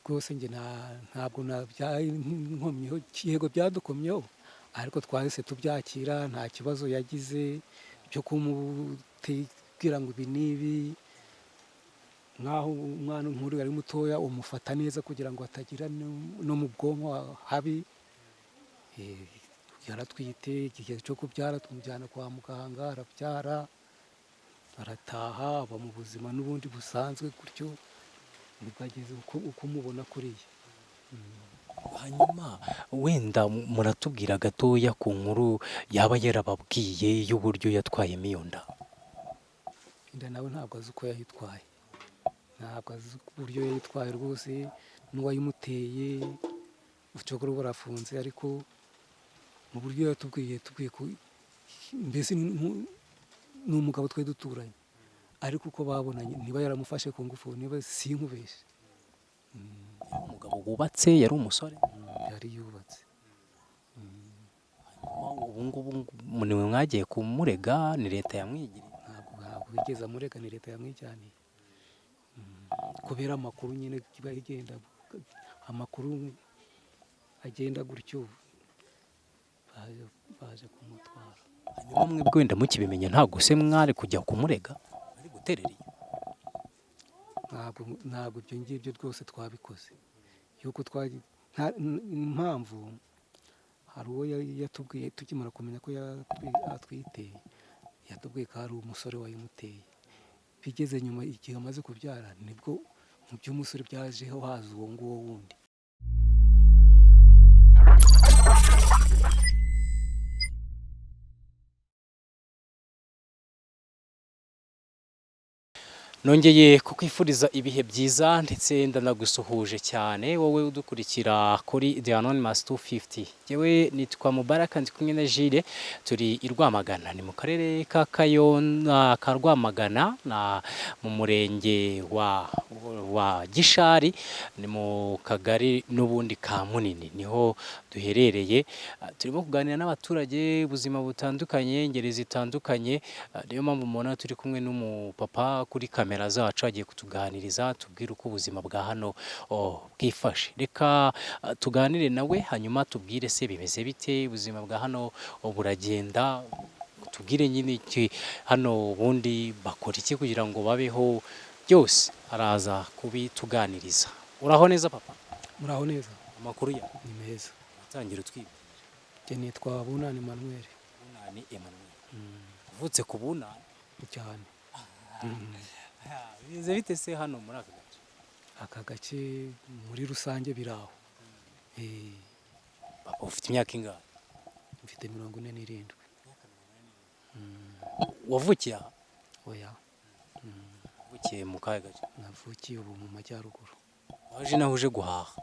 rwose njye ntabwo nkomyeho yego byadukomyeho ariko twahise tubyakira nta kibazo yagize byo kumubwira ngo ibi n'ibi nk'aho umwana nkuru yari mutoya umufata neza kugira ngo atagira no mu bwonko habi yaratwite igihe cyo kubyara tumujyana kwa muganga arabyara arataha aba mu buzima n'ubundi busanzwe gutyo nibwo ageze uko umubona kuriya. hanyuma wenda muratubwira gatoya ku nkuru yaba yarababwiye y'uburyo yatwayemo iyo nda. Inda nawe ntabwo azi uko yayitwaye, ntabwo azi uburyo yayitwaye rwose n'uwayimuteye ucokora barafunze ariko mu buryo yatubwiye ko mbese ni umugabo twe duturanye ariko uko babonanye niba yaramufashe ku ngufu niba sinkubeshe. Umugabo wubatse yari umusore yari yubatse. ubu ngubu niwe mwagiye kumurega ni leta yamwigiriye? Ntabwo bigeze amurega ni leta yamwijyaniye kubera amakuru nyine kiba igenda amakuru agenda gutyo baje kumutwara. hanyuma mwebwe wenda mukibimenya ntabwo se mwari kujya kumurega ari guterera iyo? ntabwo ibyo ngibyo rwose twabikoze yuko impamvu hari uwo yatubwiye tukimara kumenya ko atwite yatubwiye ko hari umusore wayimuteye bigeze nyuma igihe amaze kubyara nibwo mu by'umusore byajeho haza uwo nguwo wundi. nongeye kukwifuriza ibihe byiza ndetse ndanagusuhuje cyane wowe udukurikira kuri The Anonymous 250. Yewe nitwa Mubaraka ndi kumwe na Jire turi i Rwamagana ni mu karere ka Kayonza ka Rwamagana na mu murenge wa Gishari ni mu kagari n'ubundi ka Munini niho duherereye. Turimo kuganira n'abaturage ubuzima butandukanye ingeri zitandukanye niyo mpamvu mubona turi kumwe n'umupapa kuri kamera zacu agiye kutuganiriza tubwire uko ubuzima bwa hano bwifashe. Reka tuganire nawe hanyuma tubwire se bimeze bite ubuzima bwa hano buragenda tubwire nyine iki hano ubundi bakora iki kugira ngo babeho byose araza kubituganiriza. Uraho neza papa? Muraho neza. Amakuru ya ni meza. Utangira utwibwira. Je nitwa Bunani Emmanuel. Bunani Emmanuel. Uvutse ku Bunani cyane. Bize bite se hano muri aka gace? Aka gace muri rusange biraho. Papa ufite imyaka ingahe? Mfite 47. Wavukiye aha? Oya. Wavukiye mu kahe gace? Navukiye ubu mu majyaruguru. Waje naho uje guhaha?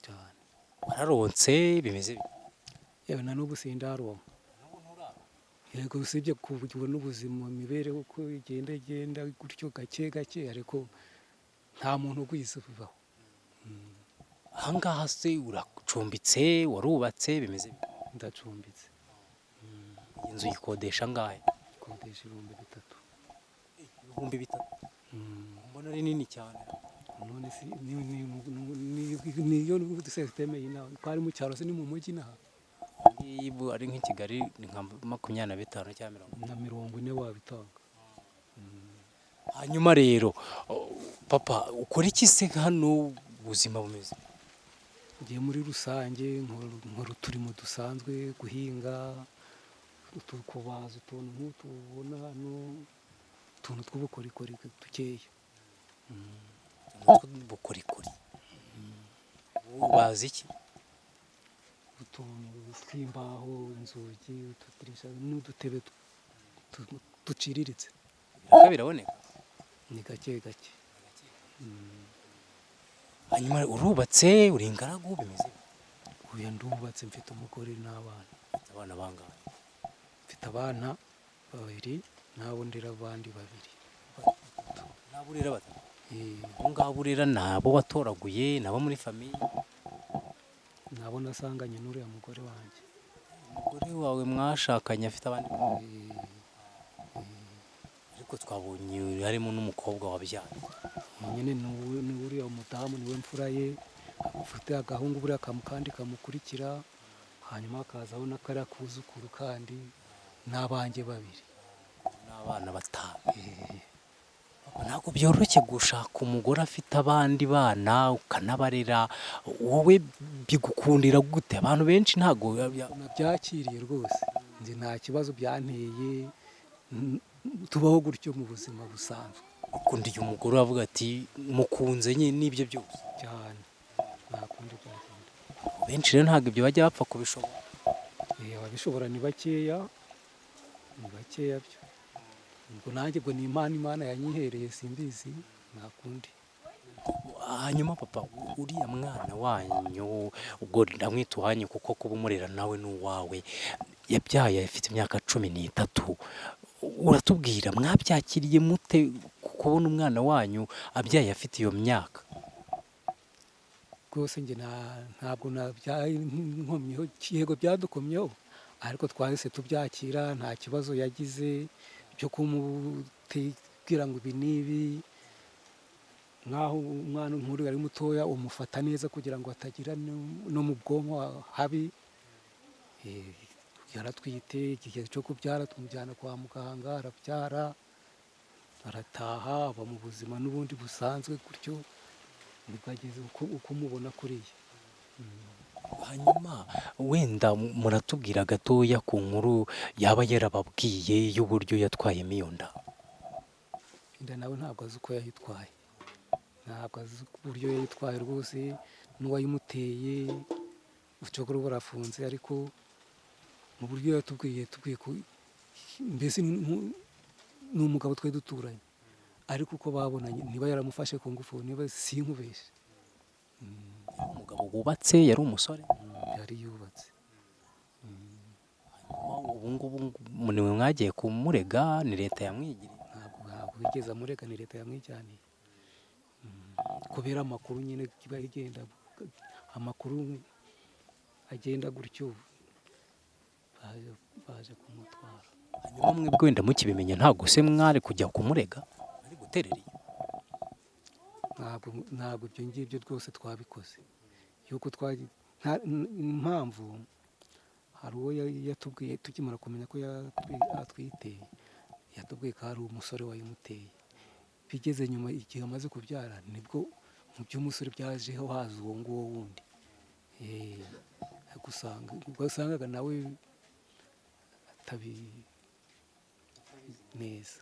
Cyane. Wararonse bimeze bite? Yewe na n'ubu sindaronka. Yego usibye kubugirwa n'ubuzima imibereho ko igenda gutyo gake ariko nta muntu ugwiza bibaho. Ahangaha se uracumbitse warubatse bimeze bite? Ndacumbitse. Inzu yikodesha ngahe? Kodesha 3,000. 3,000? Mbona ari nini cyane. None si niyo systeme y'inaho kwari mu cyaro se ni mu mujyi naha. Ibu ari nk'i Kigali ni nka 25 cyangwa 40 wabitanga. Hanyuma rero papa ukora iki se hano ubuzima bumeze? Ngiye muri rusange nkora turimo dusanzwe guhinga kubaza utuntu nk'utubona hano utuntu tw'ubukorikori dukeya. Bukorikori ubaza iki? Utuntu tw'imbaho inzugi utudirisha n'udutebe duciriritse. Biraboneka ni gake. Hanyuma urubatse uri ingaragu bimeze? Uyu ndubatse mfite umugore n'abana. Abana bangahe? Mfite abana 2 nabo ndera abandi 2. Nabo urera batatu? Ngabo urera nabo watoraguye nabo muri famille? Nabo nasanganye n'uriya mugore wanjye. Umugore wawe mwashakanye afite abandi? Ariko twabonye harimo n'umukobwa wabyaye. nyine ni uriya umudamu niwe mfura ye, ufite agahungu buriya kandi kamukurikira, hanyuma hakazaho n'akariya kuzukuru kandi n'abanjye babiri n'abana batanu. Ntabwo byoroshye gushaka umugore afite abandi bana ukanabarera, wowe bigukundira gute? Abantu benshi ntabwo nabyakiriye rwose, njye nta kibazo byanteye, tubaho gutyo mu buzima busanzwe. ukundiye umugore avuga ati mukunze nyine n'ibyo byose cyane, nta kundi byagenda. benshi rero ntabwo ibyo bajya bapfa kubishobora. Ababishobora ni bakeya byo. Ubwo nanjye ubwo ni Imana yanyihereye simbizi, nta kundi. Hanyuma papa, uriya mwana wanyu ubwo ndamwita uwanyu kuko kuba umurera nawe n'uwawe, yabyaye afite imyaka 13, uratubwira mwabyakiriye mute kubona umwana wanyu abyaye afite iyo myaka? Rwose njye ntabwo nabyaye nkomyeho, yego byadukomyeho, ariko twahise tubyakira, nta kibazo yagize byo kumubwira ngo ibi n'ibi. Nk'aho umwana nkuru yari mutoya umufata neza kugira ngo atagira no mu bwonko habi. Yaratwite, igihe cyo kubyara tumujyana kwa muganga, arabyara arataha, aba mu buzima n'ubundi busanzwe gutyo, nibwo ageze uko mubona kuriya. Hanyuma wenda muratubwira gatoya ku nkuru yaba yarababwiye y'uburyo yatwayemo iyo nda? Inda nawe ntabwo azi uko yayitwaye, ntabwo azi uburyo yayitwaye rwose, n'uwayimuteye ucokora barafunze, ariko mu buryo yatubwiye ko mbese ni umugabo twari duturanye, ariko uko babonanye niba yaramufashe ku ngufu, niba sinkubeshye. Umugabo wubatse, yari umusore? Yari yubatse. Ubu ngubu niwe mwagiye kumurega? Ni leta yamwigiriye? Ntabwo bigeze amurega, ni leta yamwijyaniye, kubera amakuru nyine kiba igenda, amakuru agenda gutyo baje kumutwara. Hanyuma mwebwe wenda mukibimenya ntabwo se mwari kujya kumurega, ari guterera iyo? Ntabwo ibyo ngibyo rwose twabikoze, yuko impamvu hari uwo yatubwiye tukimara kumenya ko atwite, yatubwiye ko hari umusore wayimuteye. Bigeze nyuma igihe amaze kubyara nibwo mu by'umusore byajeho haza uwo nguwo wundi, ugasangaga nawe atabi neza.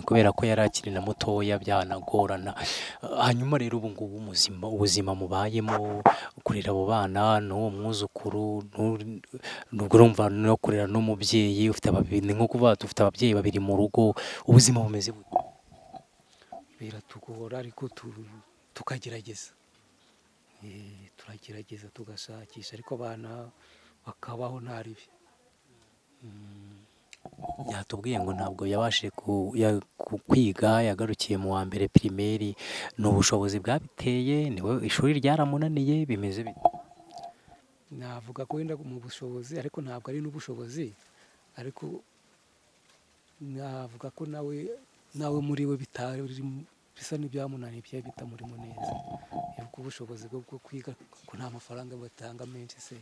Kubera ko yari akiri na mutoya byanagorana. Hanyuma rero ubu ngubu ubuzima mubayemo, kurera abo bana n'uwo mwuzukuru, nubwo urumva no kurera n'umubyeyi ufite ababiri, nko kuvuga dufite ababyeyi babiri mu rugo, ubuzima bumeze gute? Biratugora ariko tukagerageza, turagerageza tugashakisha, ariko abana bakabaho nta ribi. Yatubwiye ngo ntabwo yabashije kwiga, yagarukiye mu wa mbere primaire. Ni ubushobozi bwabiteye? Niwe ishuri ryaramunaniye? Bimeze bite? Navuga ko wenda mu bushobozi, ariko ntabwo ari n'ubushobozi, ariko navuga ko nawe muri we bisa n'ibyamunaniye, byari bitamurimo neza, yuko ubushobozi bwo kwiga ko nta mafaranga batanga menshi se.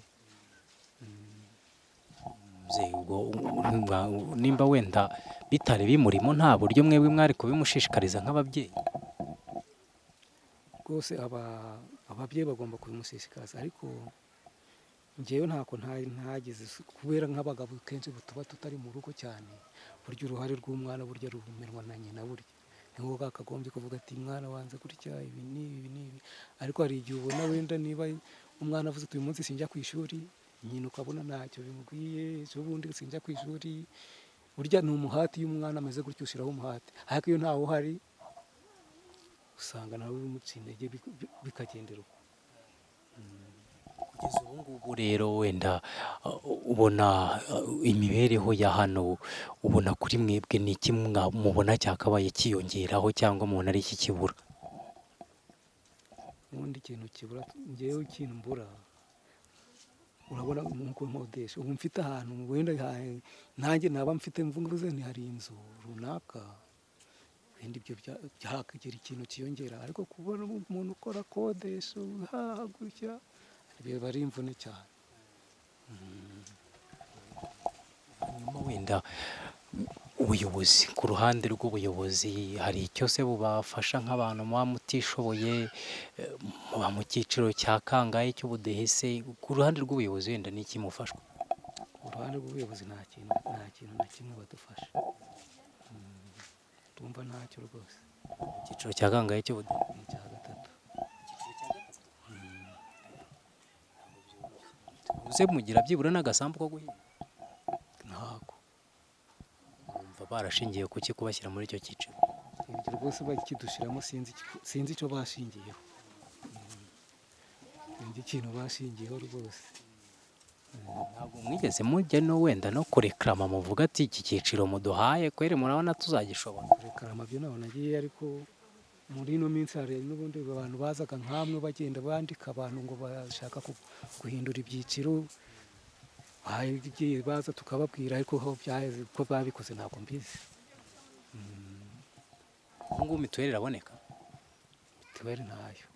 Nimba wenda bitari bimurimo, nta buryo mwebwe mwari kubimushishikariza nk'ababyeyi? Rwose ababyeyi bagomba kubimushishikariza, ariko njyewe ntako ntageze, kubera nk'abagabo kenshi tuba tutari mu rugo cyane, burya uruhare rw'umwana burya rumenwa na nyina. Burya ni ngombwa akagombye kuvuga ati mwana wanze gutya ibi n'ibi, ariko hari igihe ubona wenda niba umwana avuze ati uyu munsi sinjya ku ishuri, nyina ukabona ntacyo bimubwiye, ejo bundi sinjya ku ishuri. Burya ni umuhati, iyo umwana ameze gutyo ushyiraho umuhati, ariko iyo ntawe uhari usanga nawe bimuca intege bikagendera uko. Kugeza ubu ngubu rero wenda ubona imibereho ya hano, ubona kuri mwebwe ni iki mubona cyakabaye kiyongeraho, cyangwa mubona ari iki kibura? Ubundi ikintu kibura, njyewe ikintu mbura, urabona nk'uko nkodesha, ubu mfite ahantu wenda nanjye naba mfite mvuze hari inzu runaka, ibindi byo byahagira ikintu kiyongera, ariko kubona umuntu ukora kodesha uhaha gutya biba ari imvune cyane. Hanyuma wenda ubuyobozi, ku ruhande rw'ubuyobozi hari icyo se bubafasha nk'abantu muba mutishoboye, muba mu cyiciro cya kangahe cy'ubudehe se, ku ruhande rw'ubuyobozi wenda ni iki mufashwa? Ku ruhande rw'ubuyobozi nta kintu na kimwe badufasha, tumva ntacyo rwose. Icyiciro cya kangahe cy'ubudehe? Ni icya gatatu. Uze mugira byibura n'agasambu ko guhinga? Ntabwo. Bumva barashingiye kuki kubashyira muri icyo cyiciro? Ibyo rwose bakidushiramo sinzi icyo bashingiyeho, sinzi ikintu bashingiyeho rwose. Ntabwo mwigeze mujya no wenda no kureklama muvuga ati iki cyiciro muduhaye kweri murabona tuzagishobora? Kureklama byo nabona ngiye, ariko muri ino minsi hari n'ubundi abantu bazaga nkamwe bagenda bandika abantu ngo bashaka guhindura ibyiciro, bagiye baza tukababwira, ariko aho byaheze ko babikoze ntabwo mbizi. Ubu ngubu mituweli iraboneka? Mituweli ntayo.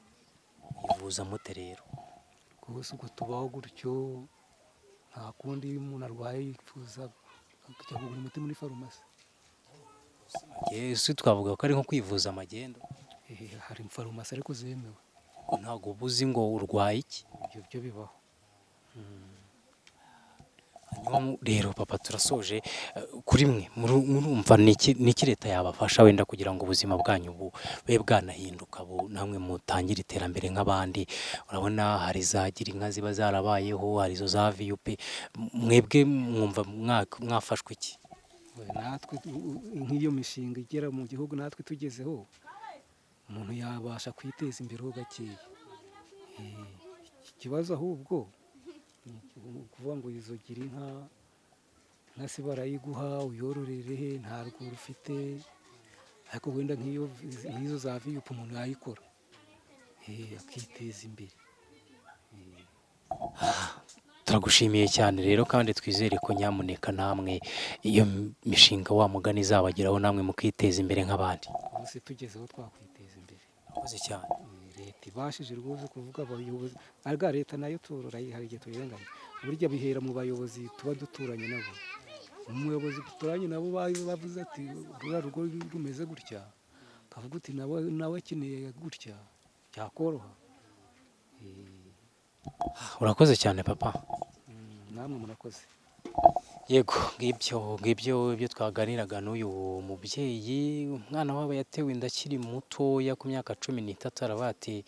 Yivuza mute rero? Rwose ubwo tubaho gutyo, nta kundi iyo umuntu arwaye yifuza kujya kugura imiti muri farumasi. Ese twavuga ko ari nko kwivuza magendu? Hari farumasi ariko zemewe. Ntabwo ubuzi ngo urwaye iki? Ibyo byo bibaho. Hanyuma rero papa turasoje, kuri mwe murumva ni iki leta yabafasha wenda kugira ngo ubuzima bwanyu bube bwanahinduka, namwe mutangire iterambere nk'abandi? Urabona hari za gira inka ziba zarabayeho, hari izo za VUP, mwebwe mwumva mwafashwa iki? Natwe nk'iyo mishinga igera mu gihugu natwe tugezeho, umuntu yabasha kwiteza imbere ho gakeya. Ikibazo ahubwo ni ukuvuga ngo izo gira inka se barayiguha uyororere he, nta rwuri ufite, ariko wenda nk'izo za VUP umuntu yayikora akiteza imbere. Turagushimiye cyane rero, kandi twizere ko nyamuneka namwe iyo mishinga wa mugani izabageraho namwe mukiteza imbere nk'abandi. Bose tugezeho twakwiteza imbere. Murakoze cyane. Leta ibashije rwose kuvuga abayobozi, ariko leta nayo hari igihe tuyirenganya, burya bihera mu bayobozi tuba duturanye nabo. Umuyobozi duturanye nabo bavuze ati ruriya rugo rumeze gutya, kavuga uti nawe akeneye gutya, byakoroha. Urakoze cyane papa. Namwe murakoze. Yego, ngibyo ibyo twaganiraga n'uyu mubyeyi, umwana wabo yatewe inda akiri mutoya ku myaka 13, aravuga ati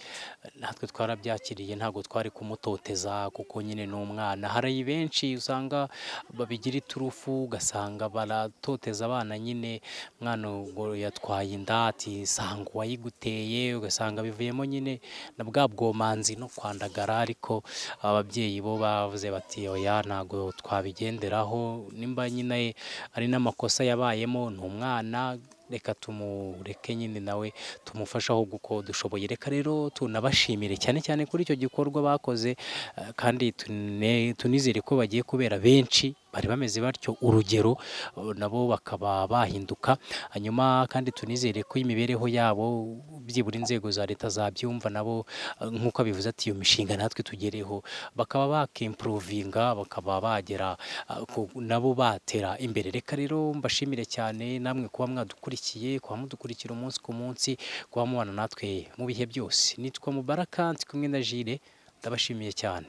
natwe twarabyakiriye, ntabwo twari kumutoteza kuko nyine n'umwana. Hari benshi usanga babigira iturufu, ugasanga baratoteza abana, nyine mwana ngo yatwaye inda ati sanga uwayiguteye, ugasanga bivuyemo nyine na bwa bwomanzi no kwandagara. Ariko ababyeyi bo bavuze bati oya, ntabwo twabigenderaho, nimba nyine ari n'amakosa yabayemo, ni umwana, reka tumureke nyine nawe tumufashaho uko dushoboye. Reka rero tunabashimire cyane cyane kuri icyo gikorwa bakoze, kandi tunizere ko bagiye kubera benshi bari bameze batyo urugero, nabo bakaba bahinduka. Hanyuma kandi tunizere ko imibereho yabo byibura inzego za leta zabyumva, nabo nk'uko bivuze ati iyo mishinga natwe tugereho, bakaba bakimprovinga, bakaba bagera nabo batera imbere. Reka rero mbashimire cyane namwe kuba mwadukurikiye, kuba mudukurikira umunsi ku munsi, kuba mubana natwe mu bihe byose. Nitwa Mubaraka, ndi kumwe na Jire, ndabashimiye cyane.